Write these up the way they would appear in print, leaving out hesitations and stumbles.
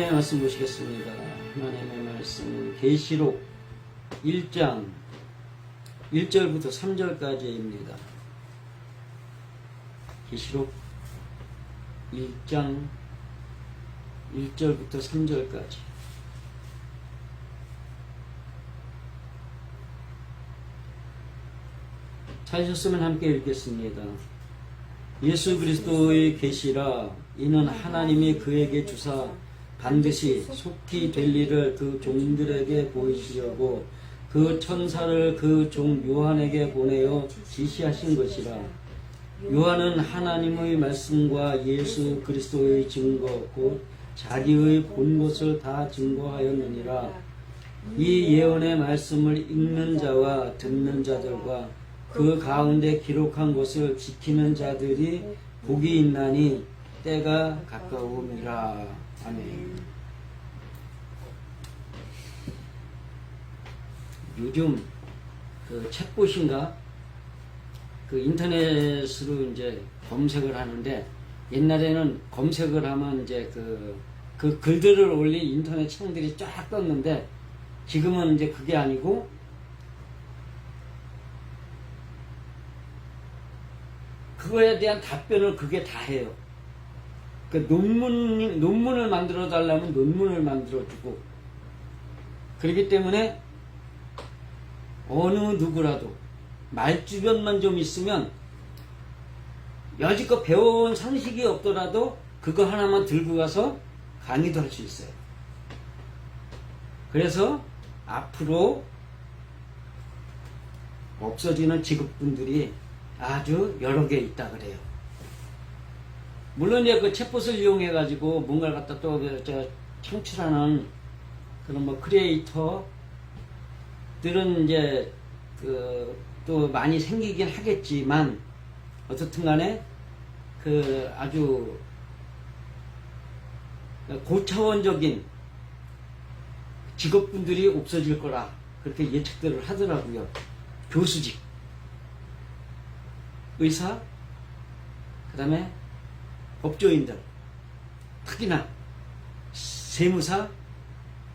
말씀 보시겠습니다. 하나님의 말씀 계시록 1장 1절부터 3절까지입니다. 계시록 1장 1절부터 3절까지. 찾으셨으면 함께 읽겠습니다. 예수 그리스도의 계시라. 이는 하나님이 그에게 주사 반드시 속히 될 일을 그 종들에게 보이시려고 그 천사를 그 종 요한에게 보내어 지시하신 것이라. 요한은 하나님의 말씀과 예수 그리스도의 증거 곧 자기의 본 것을 다 증거하였느니라. 이 예언의 말씀을 읽는 자와 듣는 자들과 그 가운데 기록한 것을 지키는 자들이 복이 있나니 때가 가까움이라. 아멘. 요즘 그 챗봇인가 그 인터넷으로 이제 검색을 하는데, 옛날에는 검색을 하면 이제 그 글들을 올린 인터넷 창들이 쫙 떴는데, 지금은 이제 그게 아니고 그거에 대한 답변을 그게 다 해요. 그 논문을 만들어 달라면 논문을 만들어 주고, 그렇기 때문에 어느 누구라도 말주변만 좀 있으면 여지껏 배워온 상식이 없더라도 그거 하나만 들고 가서 강의도 할 수 있어요. 그래서 앞으로 없어지는 직업분들이 아주 여러 개 있다 그래요. 물론 이제 그 챗봇을 이용해 가지고 뭔가를 갖다 또 창출하는 그런 뭐 크리에이터들은 이제 또 많이 생기긴 하겠지만, 어떻든 간에 그 아주 고차원적인 직업분들이 없어질 거라 그렇게 예측들을 하더라고요. 교수직, 의사, 그 다음에 법조인들, 특히나 세무사,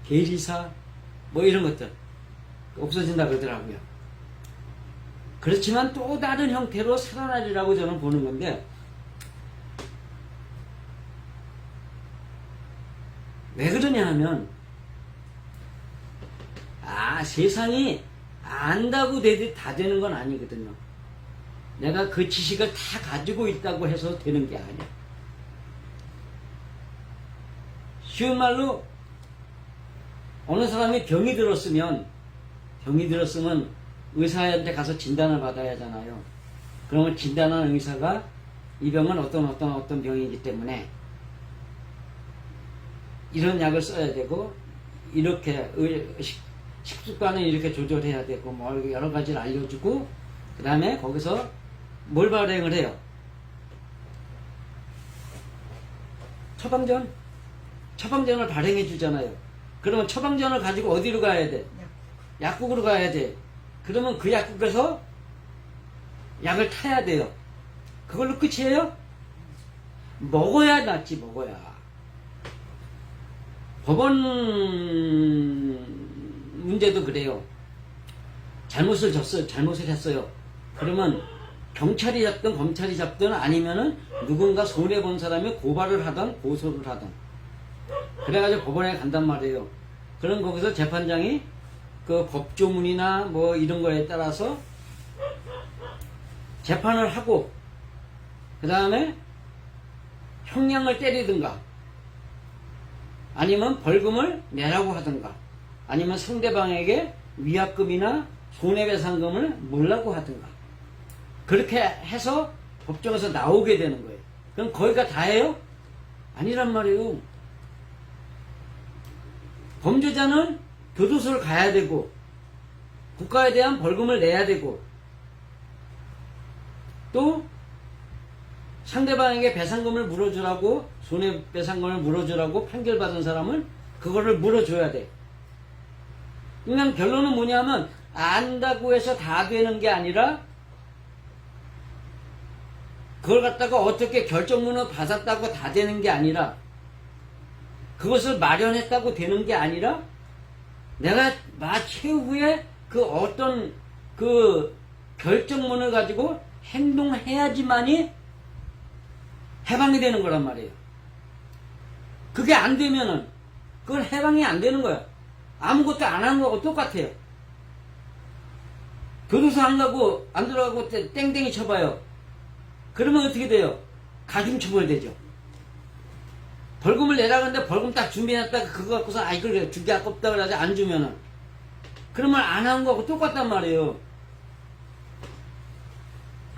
계리사, 뭐 이런 것들 없어진다 그러더라고요. 그렇지만 또 다른 형태로 살아나리라고 저는 보는 건데, 왜 그러냐 하면, 세상이 안다고 다 되는 건 아니거든요. 내가 그 지식을 다 가지고 있다고 해서 되는 게 아니야. 쉬운 말로, 어느 사람이 병이 들었으면 의사한테 가서 진단을 받아야 하잖아요. 그러면 진단하는 의사가 이 병은 어떤 병이기 때문에 이런 약을 써야 되고, 이렇게 식습관을 이렇게 조절해야 되고, 뭐 여러 가지를 알려주고, 그 다음에 거기서 뭘 발행을 해요? 처방전을 발행해 주잖아요. 그러면 처방전을 가지고 어디로 가야 돼? 약국으로 가야 돼. 그러면 그 약국에서 약을 타야 돼요. 그걸로 끝이에요? 먹어야 낫지, 먹어야. 법원 문제도 그래요. 잘못을 했어요. 그러면 경찰이 잡든 검찰이 잡든, 아니면은 누군가 손해본 사람이 고발을 하든 고소를 하든, 그래가지고 법원에 간단 말이에요. 그럼 거기서 재판장이 그 법조문이나 뭐 이런 거에 따라서 재판을 하고, 그 다음에 형량을 때리든가, 아니면 벌금을 내라고 하든가, 아니면 상대방에게 위약금이나 손해배상금을 물라고 하든가, 그렇게 해서 법정에서 나오게 되는 거예요. 그럼 거기가 다예요? 아니란 말이에요. 범죄자는 교도소를 가야 되고, 국가에 대한 벌금을 내야 되고, 또 상대방에게 배상금을 물어주라고, 손해배상금을 물어주라고 판결받은 사람은 그거를 물어줘야 돼. 그냥 결론은 뭐냐면, 안다고 해서 다 되는 게 아니라, 그걸 갖다가 어떻게 결정문을 받았다고 다 되는 게 아니라, 그것을 마련했다고 되는 게 아니라 내가 나 최후의 그 어떤 그 결정문을 가지고 행동해야지만이 해방이 되는 거란 말이에요. 그게 안 되면은 그건 해방이 안 되는 거야. 아무것도 안 하는 거하고 똑같아요. 교도소 안 가고 안 들어가고 땡땡이 쳐봐요. 그러면 어떻게 돼요? 가중처벌 되죠. 벌금을 내라는데 벌금 딱 준비해놨다가 그거 갖고서 아이 그래 주기 아깝다 그러지 안 주면은 그러면 안 한 거하고 똑같단 말이에요.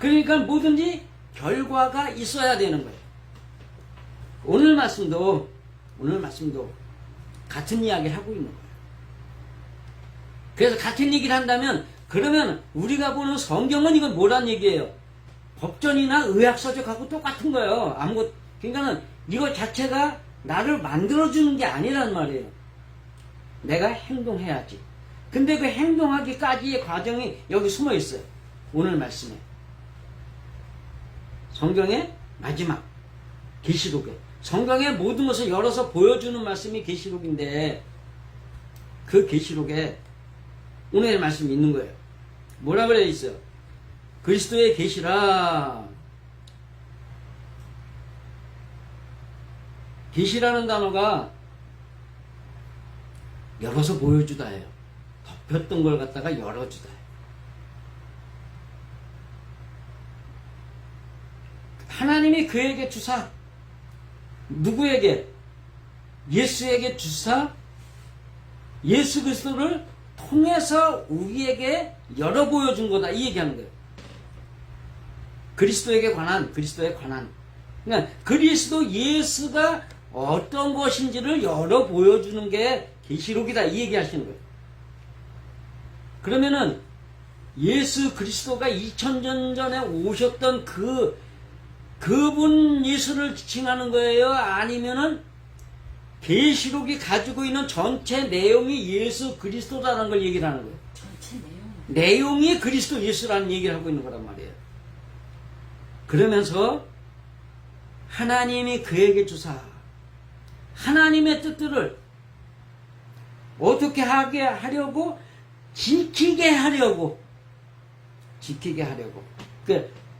그러니까 뭐든지 결과가 있어야 되는 거예요. 오늘 말씀도 같은 이야기를 하고 있는 거예요. 그래서 같은 얘기를 한다면 그러면 우리가 보는 성경은 이건 뭐란 얘기예요? 법전이나 의학서적하고 똑같은 거예요. 아무것 그러니까는 이거 자체가 나를 만들어주는 게 아니란 말이에요. 내가 행동해야지. 근데 그 행동하기까지의 과정이 여기 숨어 있어요. 오늘 말씀에. 성경의 마지막 계시록에. 성경의 모든 것을 열어서 보여주는 말씀이 계시록인데 그 계시록에 오늘의 말씀이 있는 거예요. 뭐라 그래 있어요? 그리스도의 계시라. 계시라는 단어가 열어서 보여주다예요. 덮였던 걸 갖다가 열어주다. 하나님이 그에게 주사 누구에게? 예수에게 주사 예수 그리스도를 통해서 우리에게 열어 보여준 거다 이 얘기하는 거예요. 그리스도에 관한 그러니까 그리스도 예수가 어떤 것인지를 열어 보여주는 게 계시록이다 이 얘기하시는 거예요. 그러면은 예수 그리스도가 2000년 전에 오셨던 그분 예수를 지칭하는 거예요? 아니면은 계시록이 가지고 있는 전체 내용이 예수 그리스도라는 걸 얘기를 하는 거예요. 전체 내용이 그리스도 예수라는 얘기를 하고 있는 거란 말이에요. 그러면서 하나님이 그에게 주사 하나님의 뜻들을 어떻게 하게 하려고 지키게 하려고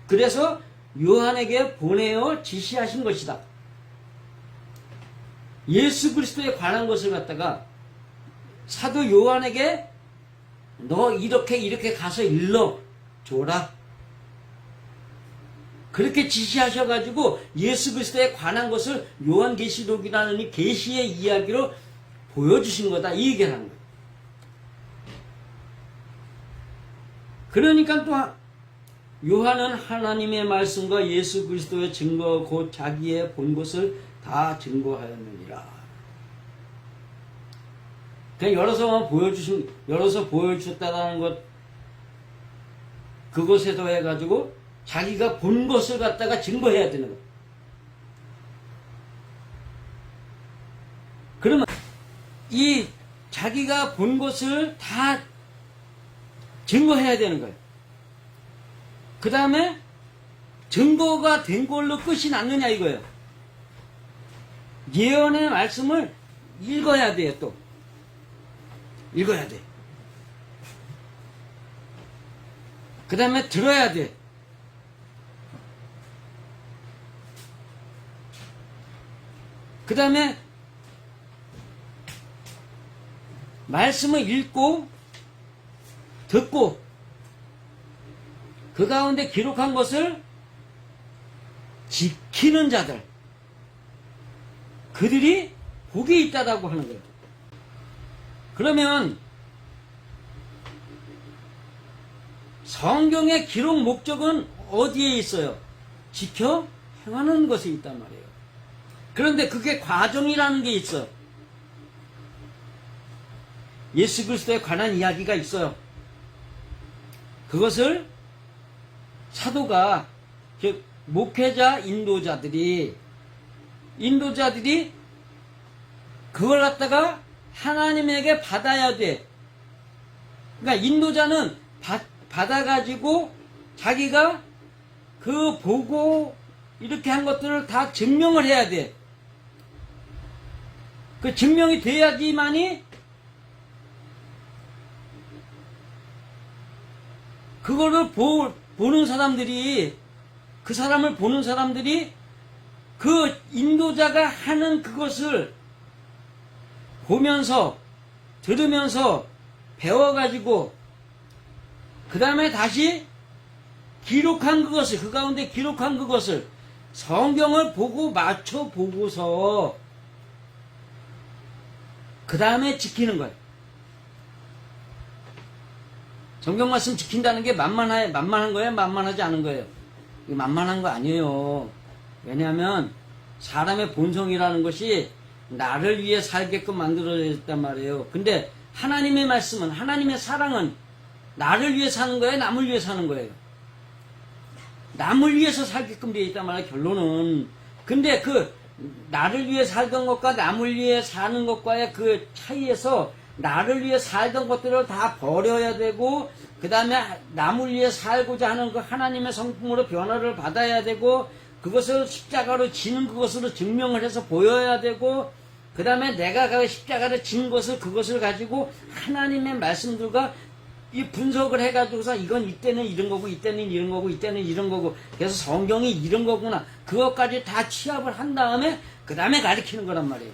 그래서 요한에게 보내어 지시하신 것이다. 예수 그리스도에 관한 것을 갖다가 사도 요한에게 너 이렇게 가서 일러 줘라. 그렇게 지시하셔가지고 예수 그리스도에 관한 것을 요한계시록이라는 이 계시의 이야기로 보여주신 거다 이 얘기를 하는 거예요. 그러니까 또 요한은 하나님의 말씀과 예수 그리스도의 증거 곧 자기의 본 것을 다 증거하였느니라. 그냥 열어서 보여주셨다라는 것 그것에 더해가지고 자기가 본 것을 갖다가 증거해야 되는 거예요. 그러면 이 자기가 본 것을 다 증거해야 되는 거예요. 그 다음에 증거가 된 걸로 끝이 났느냐 이거예요. 예언의 말씀을 읽어야 돼요. 또 읽어야 돼. 그 다음에 들어야 돼. 그 다음에 말씀을 읽고 듣고 그 가운데 기록한 것을 지키는 자들 그들이 복이 있다라고 하는 거예요. 그러면 성경의 기록 목적은 어디에 있어요? 지켜 행하는 것에 있단 말이에요. 그런데 그게 과정이라는 게 있어. 예수 그리스도에 관한 이야기가 있어요. 그것을 사도가 즉 목회자 인도자들이 그걸 갖다가 하나님에게 받아야 돼. 그러니까 인도자는 받아가지고 자기가 그 보고 이렇게 한 것들을 다 증명을 해야 돼. 그 증명이 돼야지만이 그거를 보는 사람들이, 그 사람을 보는 사람들이 그 인도자가 하는 그것을 보면서, 들으면서, 배워가지고, 그 다음에 다시 기록한 그것을, 그 가운데 기록한 그것을 성경을 보고 맞춰보고서, 그 다음에 지키는 거예요. 성경 말씀 지킨다는 게 만만한 거예요? 만만하지 않은 거예요? 이게 만만한 거 아니에요. 왜냐하면 사람의 본성이라는 것이 나를 위해 살게끔 만들어졌단 말이에요. 근데 하나님의 말씀은, 하나님의 사랑은 나를 위해 사는 거예요? 남을 위해 사는 거예요? 남을 위해서 살게끔 되어 있단 말이에요, 결론은. 근데 그 나를 위해 살던 것과 남을 위해 사는 것과의 그 차이에서 나를 위해 살던 것들을 다 버려야 되고, 그 다음에 남을 위해 살고자 하는 그 하나님의 성품으로 변화를 받아야 되고, 그것을 십자가로 지는 그것으로 증명을 해서 보여야 되고, 그 다음에 내가 그 십자가를 진 것을, 그것을 가지고 하나님의 말씀들과 이 분석을 해가지고서 이건 이때는 이런 거고, 이때는 이런 거고, 이때는 이런 거고, 그래서 성경이 이런 거구나, 그것까지 다 취합을 한 다음에 그 다음에 가르치는 거란 말이에요.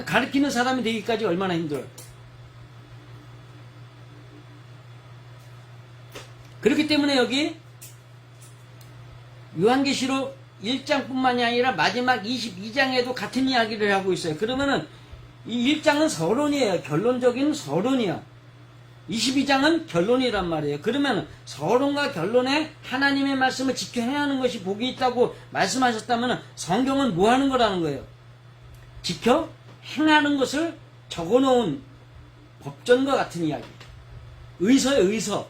가르치는 사람이 되기까지 얼마나 힘들어요. 그렇기 때문에 여기 요한계시록 1장뿐만이 아니라 마지막 22장에도 같은 이야기를 하고 있어요. 그러면은 이 1장은 서론이에요. 결론적인 서론이야. 22장은 결론이란 말이에요. 그러면 서론과 결론에 하나님의 말씀을 지켜 행하는 것이 복이 있다고 말씀하셨다면 성경은 뭐 하는 거라는 거예요? 지켜 행하는 것을 적어놓은 법전과 같은 이야기. 의서예요, 의서.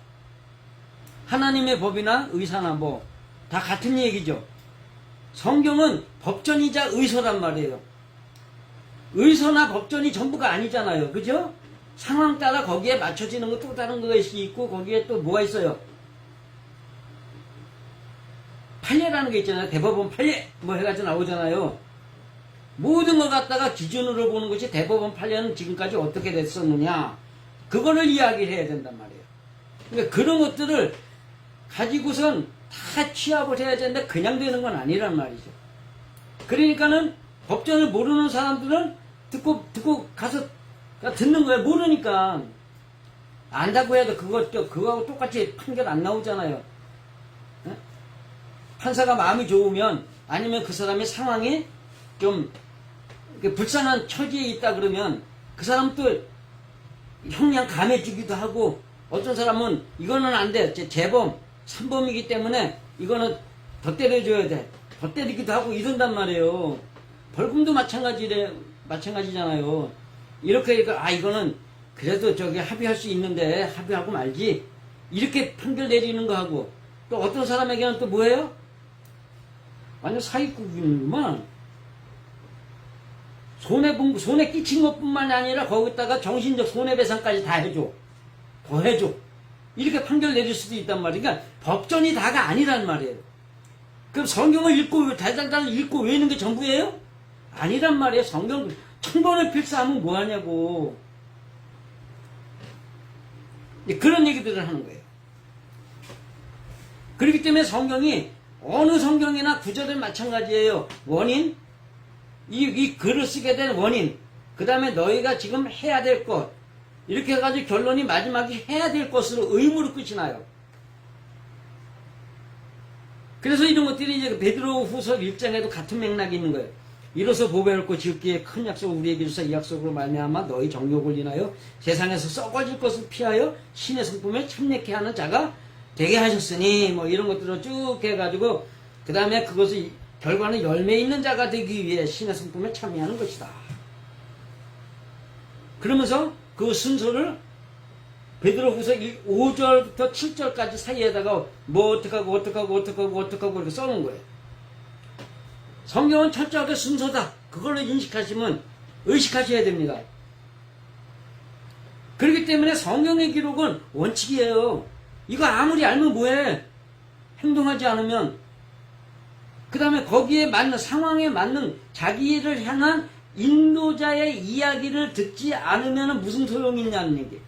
하나님의 법이나 의사나 뭐 다 같은 얘기죠. 성경은 법전이자 의서란 말이에요. 의서나 법전이 전부가 아니잖아요. 그죠? 상황 따라 거기에 맞춰지는 거 또 다른 것이 있고, 거기에 또 뭐가 있어요? 판례라는 게 있잖아요. 대법원 판례 뭐 해가지고 나오잖아요. 모든 걸 갖다가 기준으로 보는 것이 대법원 판례는 지금까지 어떻게 됐었느냐, 그거를 이야기해야 된단 말이에요. 그러니까 그런 것들을 가지고선 다 취합을 해야 되는데 그냥 되는 건 아니란 말이죠. 그러니까는 법전을 모르는 사람들은 듣고 가서 듣는 거예요. 모르니까. 안다고 해도 그거하고 똑같이 판결 안 나오잖아요. 에? 판사가 마음이 좋으면, 아니면 그 사람의 상황이 좀 불쌍한 처지에 있다 그러면 그 사람 또 형량 감해주기도 하고, 어떤 사람은 이거는 안 돼, 재범, 산범이기 때문에 이거는 더 때려줘야 돼, 더 때리기도 하고 이런단 말이에요. 벌금도 마찬가지잖아요. 이렇게 이거는 그래도 합의할 수 있는데 합의하고 말지, 이렇게 판결 내리는 거 하고, 또 어떤 사람에게는 또 뭐예요? 완전 사기꾼이구만. 손해 끼친 것뿐만이 아니라 거기다가 정신적 손해배상까지 다 해줘. 더 해줘. 이렇게 판결 내릴 수도 있단 말이에요. 그러니까 법전이 다가 아니란 말이에요. 그럼 성경을 읽고 달달달 읽고 외우는 게 전부예요? 아니란 말이에요. 성경 1000번을 필사하면 뭐하냐고. 그런 얘기들을 하는 거예요. 그렇기 때문에 성경이 어느 성경이나 구절은 마찬가지예요. 원인, 이 글을 쓰게 된 원인, 그 다음에 너희가 지금 해야 될 것, 이렇게 해가지고 결론이 마지막에 해야 될 것으로 의무로 끝이 나요. 그래서 이런 것들이 이제 베드로 후서 1장에도 같은 맥락이 있는 거예요. 이로써 보배롭고 지극기에 큰 약속을 우리에게 주사 이 약속으로 말미암아 너희 정욕을 인하여 세상에서 썩어질 것을 피하여 신의 성품에 참여케 하는 자가 되게 하셨으니, 뭐 이런 것들을 쭉 해가지고 그 다음에 그것을 결과는 열매 있는 자가 되기 위해 신의 성품에 참여하는 것이다. 그러면서 그 순서를 베드로후서 5절부터 7절까지 사이에다가 뭐 어떡하고 이렇게 써놓은 거예요. 성경은 철저하게 순서다. 그걸로 의식하셔야 됩니다. 그렇기 때문에 성경의 기록은 원칙이에요. 이거 아무리 알면 뭐해? 행동하지 않으면. 그 다음에 거기에 맞는, 상황에 맞는 자기를 향한 인도자의 이야기를 듣지 않으면 무슨 소용이 있냐는 얘기.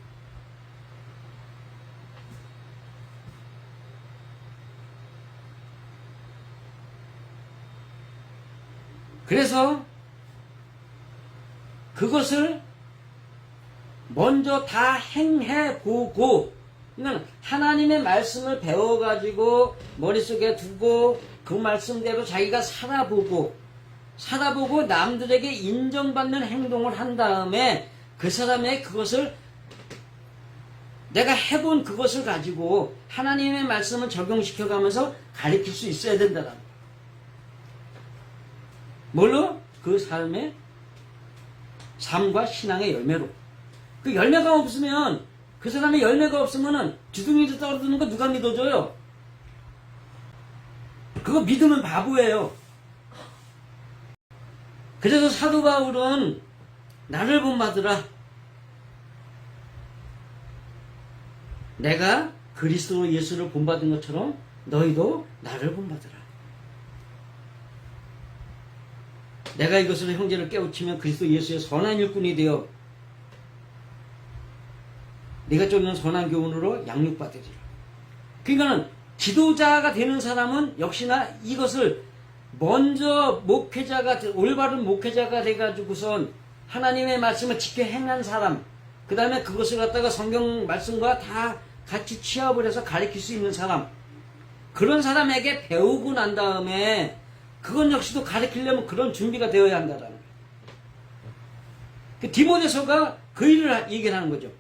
그래서 그것을 먼저 다 행해보고, 그러니까 하나님의 말씀을 배워가지고 머릿속에 두고 그 말씀대로 자기가 살아보고 남들에게 인정받는 행동을 한 다음에 그 사람의 그것을 내가 해본 그것을 가지고 하나님의 말씀을 적용시켜가면서 가르칠 수 있어야 된다는 거예요. 뭘로? 그 삶과 신앙의 열매로. 그 열매가 없으면, 그 사람의 열매가 없으면은 주둥이도 떨어지는 거 누가 믿어줘요? 그거 믿으면 바보예요. 그래서 사도 바울은 나를 본받으라. 내가 그리스도 예수를 본받은 것처럼 너희도 나를 본받으라. 내가 이것으로 형제를 깨우치면 그리스도 예수의 선한 일꾼이 되어 네가 쫓는 선한 교훈으로 양육받으리라. 그러니까는 지도자가 되는 사람은 역시나 이것을 먼저 올바른 목회자가 돼가지고선 하나님의 말씀을 지켜 행한 사람, 그 다음에 그것을 갖다가 성경 말씀과 다 같이 취합을 해서 가르칠 수 있는 사람, 그런 사람에게 배우고 난 다음에 그건 역시도 가르치려면 그런 준비가 되어야 한다라는 거예요. 그 디모데서가 그 일을 얘기를 하는 거죠.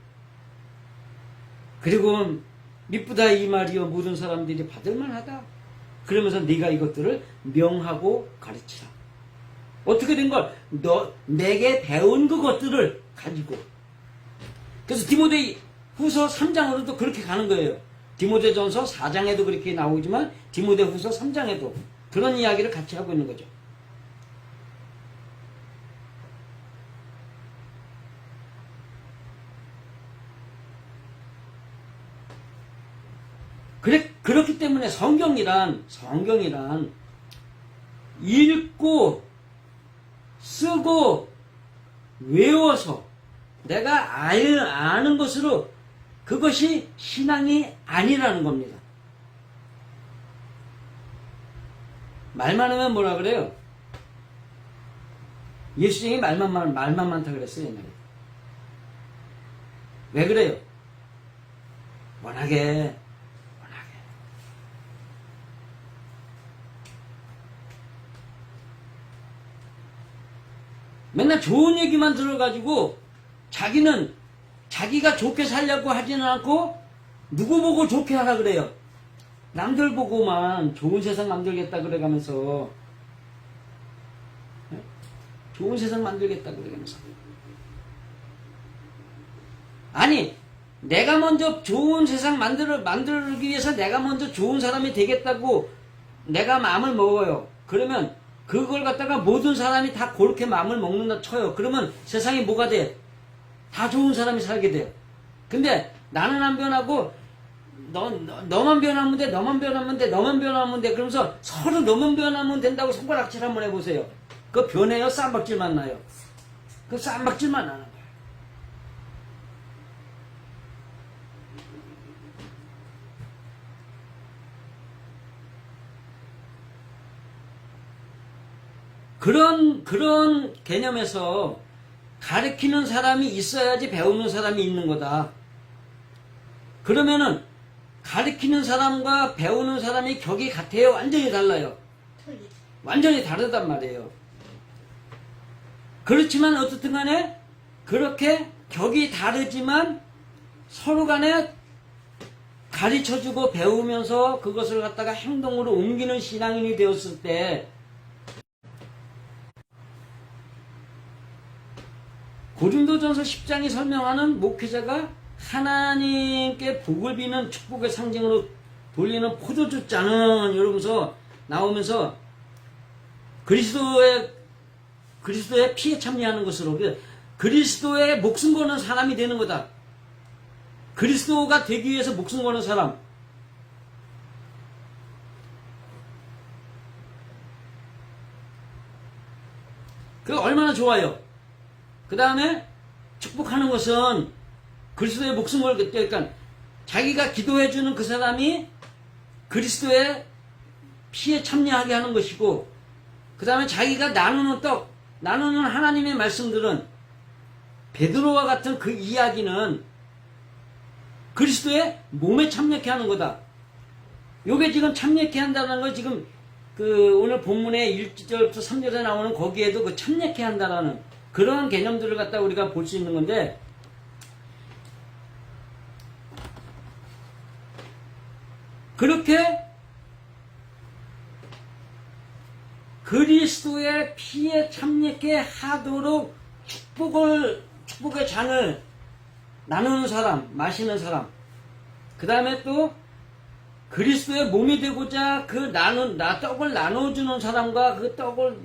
그리고 미쁘다 이 말이여 모든 사람들이 받을만하다. 그러면서 네가 이것들을 명하고 가르치라. 어떻게 된 걸? 내게 배운 그것들을 가지고. 그래서 디모데 후서 3장으로도 그렇게 가는 거예요. 디모데전서 4장에도 그렇게 나오지만 디모데 후서 3장에도 그런 이야기를 같이 하고 있는 거죠. 그렇기 때문에 성경이란 읽고 쓰고 외워서 내가 아는 것으로 그것이 신앙이 아니라는 겁니다. 말만 하면 뭐라 그래요? 예수님이 말만 많다 그랬어요, 옛날에. 왜 그래요? 워낙에. 맨날 좋은 얘기만 들어가지고 자기가 좋게 살려고 하지는 않고 누구 보고 좋게 하라 그래요. 남들 보고만 좋은 세상 만들겠다 그래가면서 좋은 세상 만들겠다 그래가면서 아니 내가 먼저 좋은 세상 만들기 위해서 내가 먼저 좋은 사람이 되겠다고 내가 마음을 먹어요. 그러면 그걸 갖다가 모든 사람이 다 그렇게 마음을 먹는다 쳐요. 그러면 세상이 뭐가 돼? 다 좋은 사람이 살게 돼요. 근데 나는 안 변하고 너만 변하면 돼, 너만 변하면 돼, 너만 변하면 돼. 그러면서 서로 너만 변하면 된다고 손가락질 한번 해보세요. 그거 변해요? 쌈박질만 나요? 그 쌈박질만 나는 거예요. 그런 개념에서 가르치는 사람이 있어야지 배우는 사람이 있는 거다. 그러면은 가르치는 사람과 배우는 사람이 격이 같아요? 완전히 달라요? 완전히 다르단 말이에요. 그렇지만 어떻든 간에 그렇게 격이 다르지만 서로 간에 가르쳐주고 배우면서 그것을 갖다가 행동으로 옮기는 신앙인이 되었을 때 고린도전서 10장이 설명하는 목회자가 하나님께 복을 비는 축복의 상징으로 돌리는 포도주 잔은 이러면서 나오면서 그리스도의 피에 참여하는 것으로 그리스도의 목숨 거는 사람이 되는 거다. 그리스도가 되기 위해서 목숨 거는 사람. 그 얼마나 좋아요. 그 다음에 축복하는 것은 그리스도의 목숨을, 그러니까 자기가 기도해주는 그 사람이 그리스도의 피에 참여하게 하는 것이고, 그 다음에 자기가 나누는 하나님의 말씀들은, 베드로와 같은 그 이야기는 그리스도의 몸에 참여케 하는 거다. 요게 지금 참여케 한다는 걸 지금 오늘 본문의 1절부터 3절에 나오는 거기에도 그 참여케 한다라는 그러한 개념들을 갖다 우리가 볼 수 있는 건데, 그렇게 그리스도의 피에 참여케 하도록 축복의 잔을 나누는 사람, 마시는 사람, 그 다음에 또 그리스도의 몸이 되고자 떡을 나눠주는 사람과 그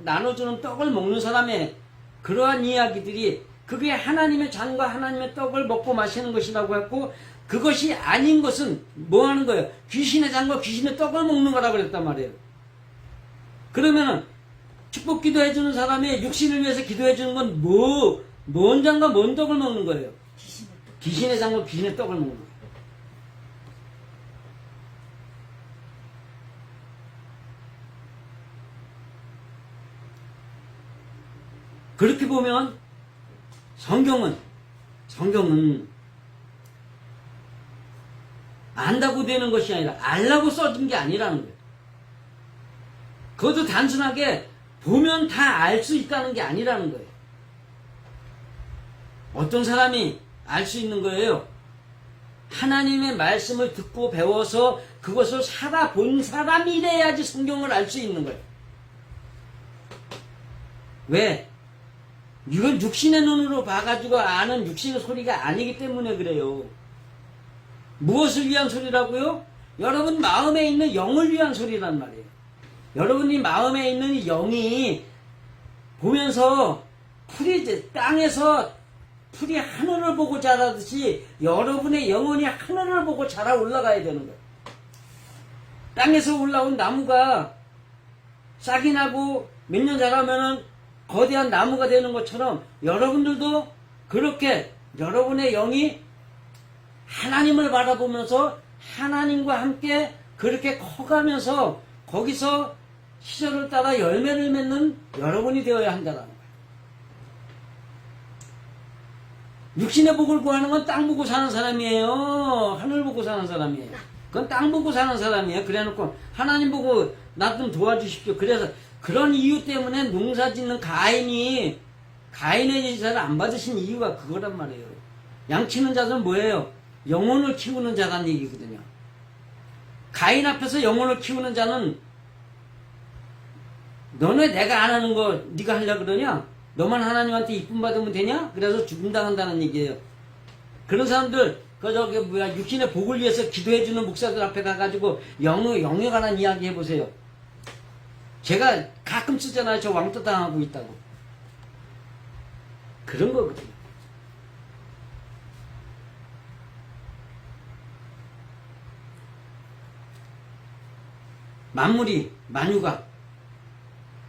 나눠주는 떡을 먹는 사람의 그러한 이야기들이, 그게 하나님의 잔과 하나님의 떡을 먹고 마시는 것이라고 했고, 그것이 아닌 것은 뭐 하는 거예요? 귀신의 잔과 귀신의 떡을 먹는 거라고 그랬단 말이에요. 그러면은 축복 기도해주는 사람의 육신을 위해서 기도해주는 건 뭔 잔과 뭔 떡을 먹는 거예요? 귀신의 잔과 귀신의 떡을 먹는 거예요. 그렇게 보면 성경은 안다고 되는 것이 아니라 알라고 써진 게 아니라는 거예요. 그것도 단순하게 보면 다 알 수 있다는 게 아니라는 거예요. 어떤 사람이 알 수 있는 거예요? 하나님의 말씀을 듣고 배워서 그것을 살아본 사람이래야지 성경을 알 수 있는 거예요. 왜? 이건 육신의 눈으로 봐가지고 아는 육신의 소리가 아니기 때문에 그래요. 무엇을 위한 소리라고요? 여러분 마음에 있는 영을 위한 소리란 말이에요. 여러분이 마음에 있는 영이 보면서 땅에서 풀이 하늘을 보고 자라듯이 여러분의 영혼이 하늘을 보고 자라 올라가야 되는 거예요. 땅에서 올라온 나무가 싹이 나고 몇 년 자라면은 거대한 나무가 되는 것처럼 여러분들도 그렇게 여러분의 영이 하나님을 바라보면서 하나님과 함께 그렇게 커가면서 거기서 시절을 따라 열매를 맺는 여러분이 되어야 한다는 거예요. 육신의 복을 구하는 건 땅 보고 사는 사람이에요. 하늘 보고 사는 사람이에요. 그건 땅 보고 사는 사람이에요. 그래놓고 하나님 보고 나 좀 도와주십시오. 그래서 그런 이유 때문에 농사 짓는 가인의 제사를 안 받으신 이유가 그거란 말이에요. 양치는 자들은 뭐예요? 영혼을 키우는 자란 얘기거든요. 가인 앞에서 영혼을 키우는 자는 너네 내가 안 하는 거 네가 하려고 그러냐? 너만 하나님한테 이쁨 받으면 되냐? 그래서 죽음당한다는 얘기예요. 그런 사람들 육신의 복을 위해서 기도해주는 목사들 앞에 가가지고 영에 관한 이야기 해보세요. 제가 가끔 쓰잖아요. 저 왕따 당하고 있다고. 그런 거거든요. 만유가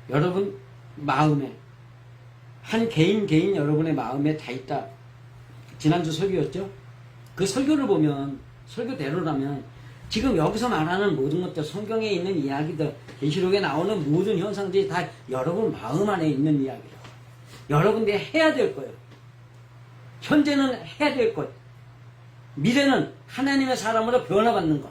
여러분 마음에 한 개인 여러분의 마음에 다 있다. 지난주 설교였죠? 그 설교를 보면 설교대로라면 지금 여기서 말하는 모든 것들, 성경에 있는 이야기들, 계시록에 나오는 모든 현상들이 다 여러분 마음 안에 있는 이야기예요. 여러분들이 해야 될 거예요. 현재는 해야 될 것, 미래는 하나님의 사람으로 변화받는 것.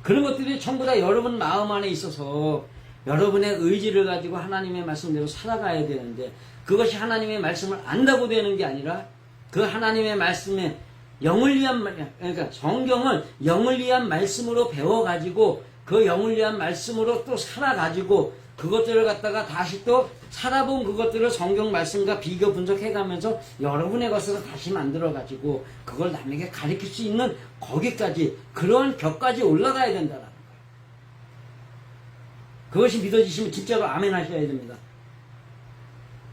그런 것들이 전부 다 여러분 마음 안에 있어서 여러분의 의지를 가지고 하나님의 말씀대로 살아가야 되는데, 그것이 하나님의 말씀을 안다고 되는 게 아니라 그 하나님의 말씀에 영을 위한, 그러니까 성경을 영을 위한 말씀으로 배워가지고 그 영을 위한 말씀으로 또 살아가지고 그것들을 갖다가 다시 또 살아본 그것들을 성경 말씀과 비교 분석해가면서 여러분의 것으로 다시 만들어가지고 그걸 남에게 가르칠 수 있는 거기까지, 그러한 격까지 올라가야 된다라는 거예요. 그것이 믿어지시면 진짜로 아멘 하셔야 됩니다.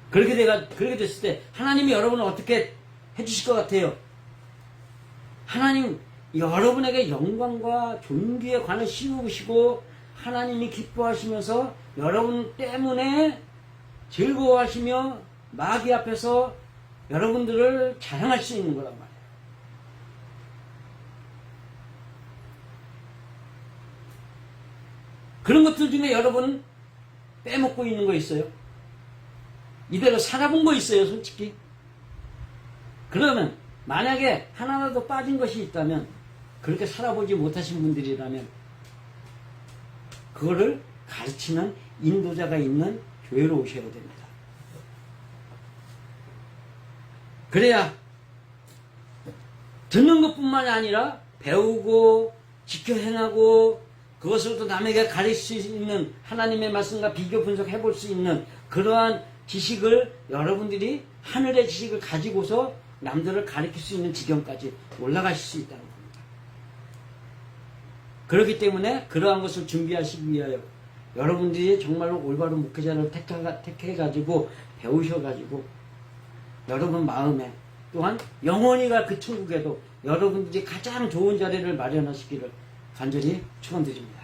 그렇게 됐을 때 하나님이 여러분을 어떻게 해주실 것 같아요? 하나님 여러분에게 영광과 존귀에 관을 씌우시고 하나님이 기뻐하시면서 여러분 때문에 즐거워하시며 마귀 앞에서 여러분들을 자랑할 수 있는 거란 말이에요. 그런 것들 중에 여러분 빼먹고 있는 거 있어요? 이대로 살아본 거 있어요, 솔직히? 그러면 만약에 하나라도 빠진 것이 있다면, 그렇게 살아보지 못하신 분들이라면 그거를 가르치는 인도자가 있는 교회로 오셔야 됩니다. 그래야 듣는 것뿐만이 아니라 배우고 지켜 행하고 그것을 또 남에게 가르칠 수 있는, 하나님의 말씀과 비교 분석해 볼 수 있는 그러한 지식을, 여러분들이 하늘의 지식을 가지고서 남들을 가르칠 수 있는 지경까지 올라가실 수 있다는 겁니다. 그렇기 때문에 그러한 것을 준비하시기 위하여 여러분들이 정말로 올바른 목회자를 택해가지고 배우셔가지고 여러분 마음에, 또한 영원히 갈 그 천국에도 여러분들이 가장 좋은 자리를 마련하시기를 간절히 축원드립니다.